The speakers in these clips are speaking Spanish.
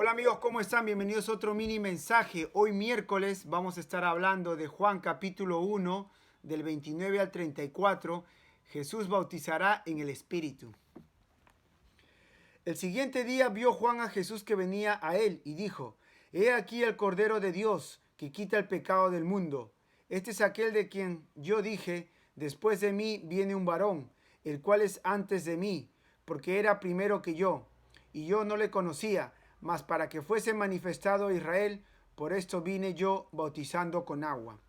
Hola amigos, ¿cómo están? Bienvenidos a otro mini mensaje. Hoy miércoles vamos a estar hablando de Juan capítulo 1, del 29 al 34. Jesús bautizará en el Espíritu. El siguiente día vio Juan a Jesús que venía a él y dijo: He aquí el Cordero de Dios que quita el pecado del mundo. Este es aquel de quien yo dije: después de mí viene un varón, el cual es antes de mí, porque era primero que yo, y yo no le conocía, mas para que fuese manifestado a Israel, por esto vine yo bautizando con agua.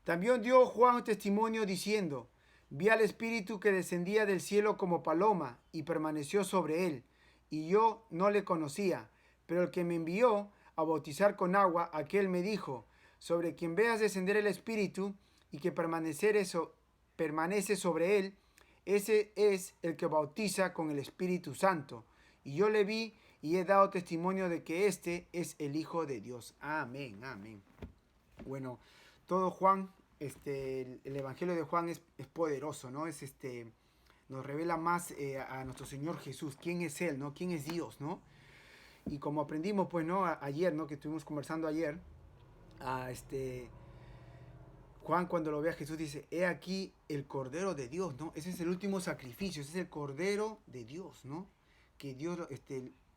También dio Juan testimonio diciendo: Vi al Espíritu que descendía del cielo como paloma y permaneció sobre él, y yo no le conocía, pero el que me envió a bautizar con agua, aquel me dijo: sobre quien veas descender el Espíritu y que permanece sobre él, ese es el que bautiza con el Espíritu Santo. Y yo le vi y he dado testimonio de que este es el Hijo de Dios. Amén, amén. Bueno, todo Juan, el Evangelio de Juan es poderoso, ¿no? Nos revela más a nuestro Señor Jesús, quién es Él, ¿no? Quién es Dios, ¿no? Y como aprendimos, pues, ¿no? Ayer, ¿no? Que estuvimos conversando ayer, a Juan cuando lo ve a Jesús dice: He aquí el Cordero de Dios, ¿no? Ese es el último sacrificio, ese es el Cordero de Dios, ¿no? Que Dios,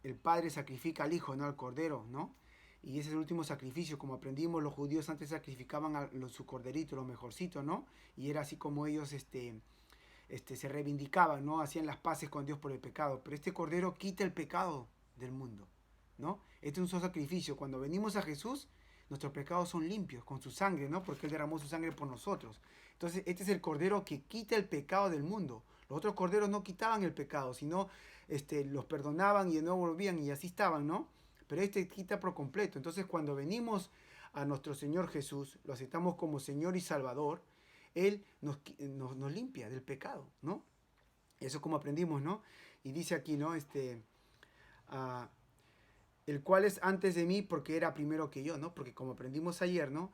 el Padre sacrifica al Hijo, ¿no? Al Cordero, ¿no? Y ese es el último sacrificio. Como aprendimos, los judíos antes sacrificaban su corderito, lo mejorcito, ¿no? Y era así como ellos se reivindicaban, ¿no? Hacían las paces con Dios por el pecado. Pero este Cordero quita el pecado del mundo, ¿no? Este es un solo sacrificio. Cuando venimos a Jesús, nuestros pecados son limpios con su sangre, ¿no? Porque Él derramó su sangre por nosotros. Entonces, este es el Cordero que quita el pecado del mundo. Los otros corderos no quitaban el pecado, sino los perdonaban y de nuevo volvían y así estaban, ¿no? Pero este quita por completo. Entonces, cuando venimos a nuestro Señor Jesús, lo aceptamos como Señor y Salvador, Él nos limpia del pecado, ¿no? Eso como aprendimos, ¿no? Y dice aquí, ¿no? Uh, el cual es antes de mí porque era primero que yo, ¿no? Porque como aprendimos ayer, ¿no?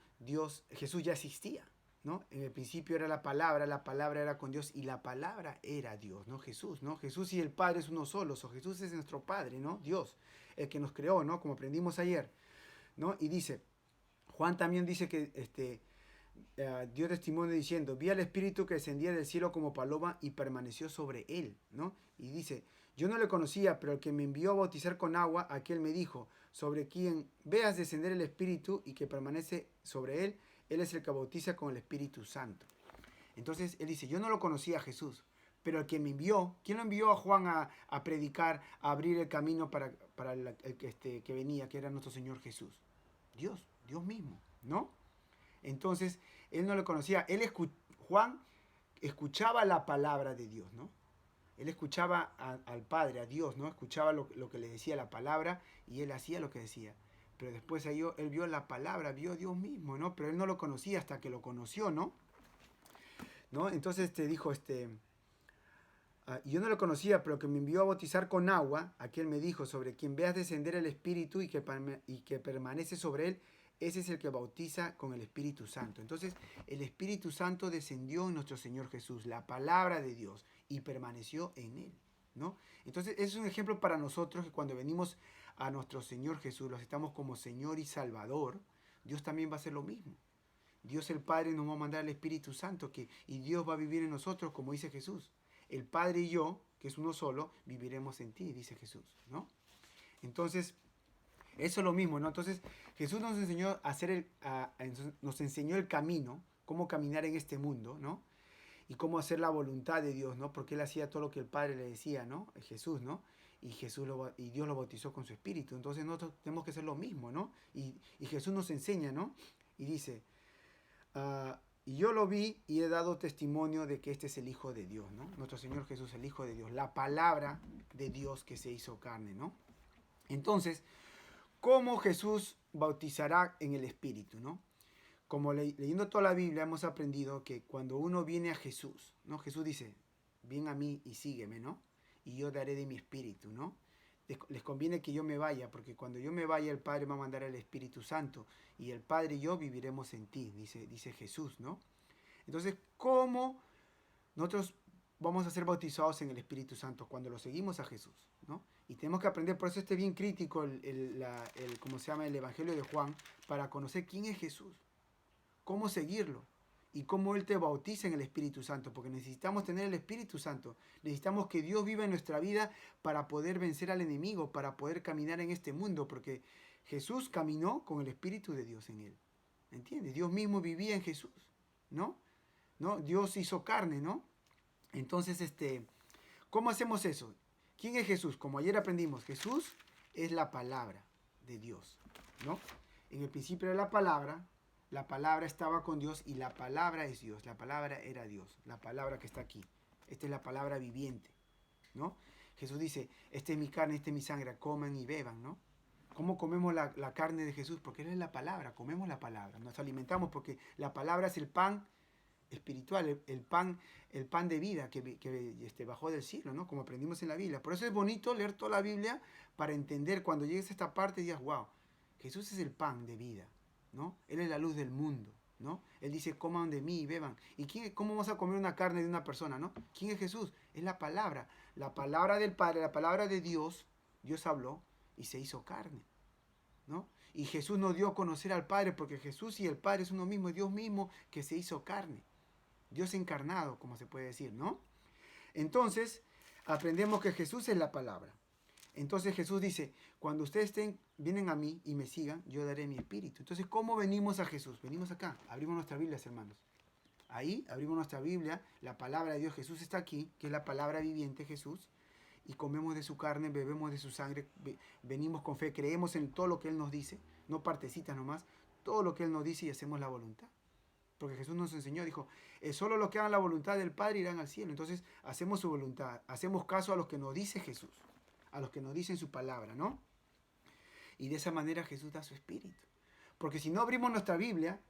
Jesús ya existía, ¿no? En el principio era la palabra era con Dios y la palabra era Dios, ¿no? Jesús, ¿no? Jesús y el Padre es uno solo, o Jesús es nuestro Padre, ¿no? Dios, el que nos creó, ¿no? Como aprendimos ayer, ¿no? Y dice, Juan también dice que dio testimonio diciendo: Vi al Espíritu que descendía del cielo como paloma y permaneció sobre él, ¿no? Y dice: yo no le conocía, pero el que me envió a bautizar con agua, aquel me dijo: sobre quien veas descender el Espíritu y que permanece sobre él, él es el que bautiza con el Espíritu Santo. Entonces él dice: yo no lo conocía a Jesús, pero el que me envió, ¿quién lo envió a Juan a predicar, a abrir el camino para que venía, que era nuestro Señor Jesús? Dios mismo, ¿no? Entonces, él no lo conocía. Juan escuchaba la palabra de Dios, ¿no? Él escuchaba al Padre, a Dios, ¿no? Escuchaba lo que le decía la palabra y él hacía lo que decía. Pero después él vio la palabra, vio a Dios mismo, ¿no? Pero él no lo conocía hasta que lo conoció, ¿no? ¿No? Entonces te dijo, yo no lo conocía, pero que me envió a bautizar con agua, aquel me dijo: sobre quien veas descender el Espíritu y que permanece sobre él, ese es el que bautiza con el Espíritu Santo. Entonces, el Espíritu Santo descendió en nuestro Señor Jesús, la palabra de Dios, y permaneció en él, ¿no? Entonces, es un ejemplo para nosotros que cuando venimos a nuestro Señor Jesús, lo aceptamos como Señor y Salvador, Dios también va a hacer lo mismo. Dios el Padre nos va a mandar el Espíritu Santo y Dios va a vivir en nosotros, como dice Jesús. El Padre y yo, que es uno solo, viviremos en ti, dice Jesús, ¿no? Entonces, eso es lo mismo, ¿no? Entonces, Jesús nos enseñó nos enseñó el camino, cómo caminar en este mundo, ¿no? Y cómo hacer la voluntad de Dios, ¿no? Porque él hacía todo lo que el Padre le decía, ¿no? Jesús, ¿no? Y Dios lo bautizó con su Espíritu. Entonces nosotros tenemos que hacer lo mismo, ¿no? Y Jesús nos enseña, ¿no? Y dice: y yo lo vi y he dado testimonio de que este es el Hijo de Dios, ¿no? Nuestro Señor Jesús, el Hijo de Dios, la palabra de Dios que se hizo carne, ¿no? Entonces, ¿cómo Jesús bautizará en el Espíritu, ¿no? Como leyendo toda la Biblia hemos aprendido que cuando uno viene a Jesús, ¿no? Jesús dice: ven a mí y sígueme, ¿no? Y yo daré de mi Espíritu, ¿no? Les conviene que yo me vaya, porque cuando yo me vaya el Padre va a mandar el Espíritu Santo y el Padre y yo viviremos en ti, dice Jesús, ¿no? Entonces, ¿cómo nosotros vamos a ser bautizados en el Espíritu Santo? Cuando lo seguimos a Jesús, ¿no? Y tenemos que aprender, por eso este bien crítico, ¿cómo se llama? El Evangelio de Juan, para conocer quién es Jesús, cómo seguirlo y cómo Él te bautiza en el Espíritu Santo, porque necesitamos tener el Espíritu Santo, necesitamos que Dios viva en nuestra vida para poder vencer al enemigo, para poder caminar en este mundo, porque Jesús caminó con el Espíritu de Dios en Él, ¿entiendes? Dios mismo vivía en Jesús, ¿no? ¿No? Dios hizo carne, ¿no? Entonces, ¿cómo hacemos eso? ¿Quién es Jesús? Como ayer aprendimos, Jesús es la palabra de Dios, ¿no? En el principio de la palabra estaba con Dios y la palabra es Dios, la palabra era Dios, la palabra que está aquí. Esta es la palabra viviente, ¿no? Jesús dice, esta es mi carne, esta es mi sangre, coman y beban, ¿no? ¿Cómo comemos la carne de Jesús? Porque Él es la palabra, comemos la palabra, nos alimentamos porque la palabra es el pan espiritual, el pan de vida que bajó del cielo, ¿no? Como aprendimos en la Biblia. Por eso es bonito leer toda la Biblia para entender cuando llegues a esta parte y digas, wow, Jesús es el pan de vida, ¿no? Él es la luz del mundo, ¿no? Él dice, coman de mí y beban. ¿Y cómo vamos a comer una carne de una persona, no? ¿Quién es Jesús? Es la palabra del Padre, la palabra de Dios. Dios habló y se hizo carne, ¿no? Y Jesús nos dio a conocer al Padre, porque Jesús y el Padre es uno mismo, es Dios mismo que se hizo carne. Dios encarnado, como se puede decir, ¿no? Entonces, aprendemos que Jesús es la palabra. Entonces Jesús dice, cuando ustedes vienen a mí y me sigan, yo daré mi espíritu. Entonces, ¿cómo venimos a Jesús? Venimos acá, abrimos nuestras Biblias, hermanos. Ahí abrimos nuestra Biblia, la palabra de Dios, Jesús está aquí, que es la palabra viviente, Jesús, y comemos de su carne, bebemos de su sangre, venimos con fe, creemos en todo lo que Él nos dice, no partecitas nomás, todo lo que Él nos dice y hacemos la voluntad. Porque Jesús nos enseñó, dijo, solo los que hagan la voluntad del Padre irán al cielo. Entonces hacemos su voluntad, hacemos caso a los que nos dice Jesús, a los que nos dicen su palabra, ¿no? Y de esa manera Jesús da su espíritu. Porque si no abrimos nuestra Biblia,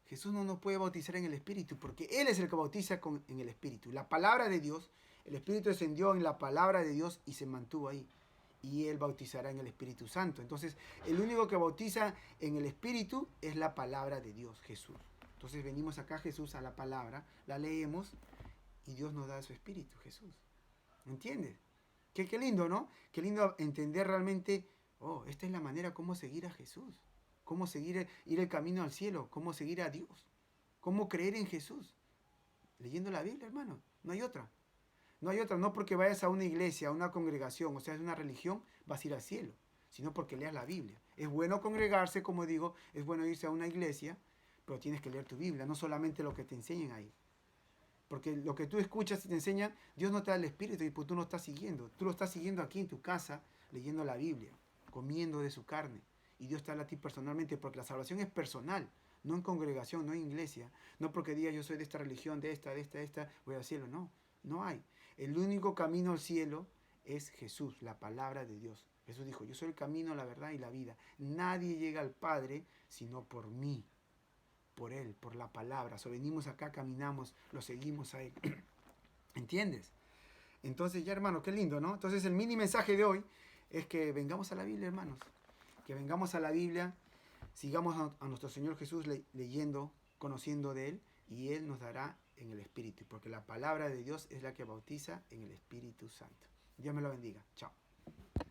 Jesús no nos puede bautizar en el espíritu, porque Él es el que bautiza en el espíritu. La palabra de Dios, el espíritu descendió en la palabra de Dios y se mantuvo ahí. Y Él bautizará en el Espíritu Santo. Entonces, el único que bautiza en el espíritu es la palabra de Dios, Jesús. Entonces venimos acá, Jesús, a la palabra, la leemos y Dios nos da su espíritu, Jesús. ¿Entiendes? Qué lindo, ¿no? Qué lindo entender realmente, oh, esta es la manera cómo seguir a Jesús, cómo seguir, ir el camino al cielo, cómo seguir a Dios, cómo creer en Jesús. Leyendo la Biblia, hermano, no hay otra. No hay otra, no porque vayas a una iglesia, a una congregación, o sea, es una religión, vas a ir al cielo, sino porque leas la Biblia. Es bueno congregarse, como digo, es bueno irse a una iglesia, pero tienes que leer tu Biblia, no solamente lo que te enseñen ahí. Porque lo que tú escuchas y te enseñan, Dios no te da el Espíritu y pues tú no estás siguiendo. Tú lo estás siguiendo aquí en tu casa, leyendo la Biblia, comiendo de su carne. Y Dios te habla a ti personalmente, porque la salvación es personal, no en congregación, no en iglesia. No porque digas yo soy de esta religión, de esta, voy al cielo. No, no hay. El único camino al cielo es Jesús, la palabra de Dios. Jesús dijo, yo soy el camino, la verdad y la vida. Nadie llega al Padre sino por mí. Por Él, por la palabra. So, venimos acá, caminamos, lo seguimos a Él. ¿Entiendes? Entonces, ya hermano, qué lindo, ¿no? Entonces, el mini mensaje de hoy es que vengamos a la Biblia, hermanos. Que vengamos a la Biblia, sigamos a nuestro Señor Jesús leyendo, conociendo de Él, y Él nos dará en el Espíritu, porque la palabra de Dios es la que bautiza en el Espíritu Santo. Dios me lo bendiga. Chao.